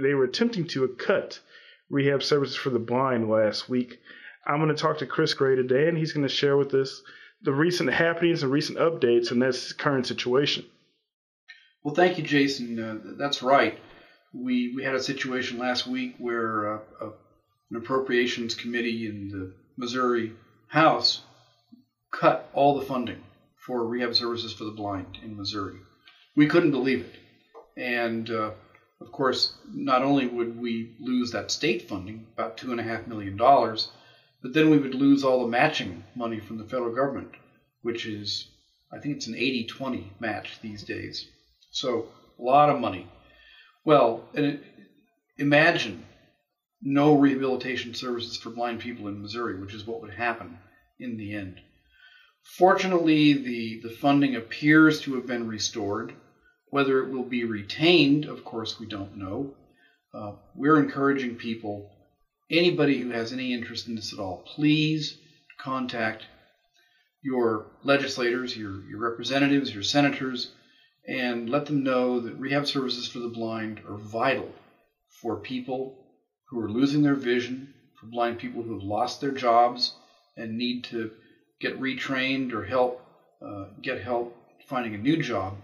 They were attempting to cut rehab services for the blind last week. I'm going to talk to Chris Gray today, and he's going to share with us the recent happenings and recent updates in this current situation. Well, thank you, Jason. That's right. We had a situation last week where an appropriations committee in the Missouri House cut all the funding for rehab services for the blind in Missouri. We couldn't believe it. And, of course, not only would we lose that state funding, about $2.5 million, but then we would lose all the matching money from the federal government, which is, I think it's an 80-20 match these days. So a lot of money. Well, imagine no rehabilitation services for blind people in Missouri, which is what would happen in the end. Fortunately, the funding appears to have been restored. Whether it will be retained, of course, we don't know. We're encouraging people, anybody who has any interest in this at all, please contact your legislators, your representatives, your senators, and let them know that rehab services for the blind are vital for people who are losing their vision, for blind people who have lost their jobs and need to get retrained or get help finding a new job.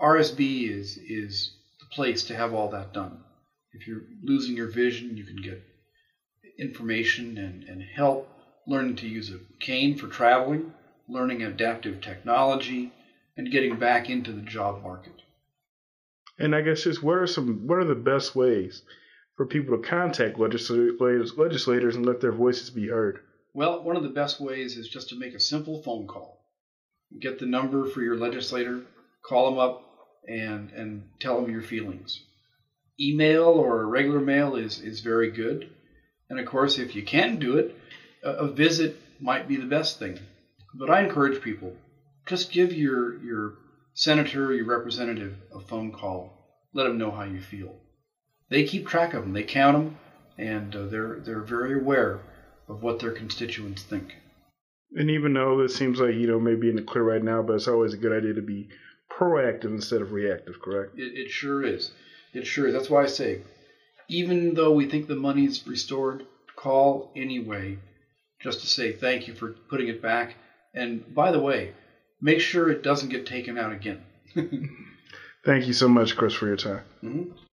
RSB is the place to have all that done. If you're losing your vision, you can get information and help learning to use a cane for traveling, learning adaptive technology, and getting back into the job market. And I guess just what are the best ways for people to contact legislators and let their voices be heard? Well, one of the best ways is just to make a simple phone call. Get the number for your legislator, call them up, and tell them your feelings. Email or regular mail is very good. And of course, if you can't do it, a visit might be the best thing. But I encourage people, just give your senator, your representative a phone call. Let them know how you feel. They keep track of them. They count them, and they're very aware of what their constituents think. And even though it seems like, may be in the clear right now, but it's always a good idea to be proactive instead of reactive, correct? It sure is. It sure is. That's why I say, even though we think the money's restored, call anyway, just to say thank you for putting it back. And by the way, make sure it doesn't get taken out again. Thank you so much, Chris, for your time. Mm-hmm.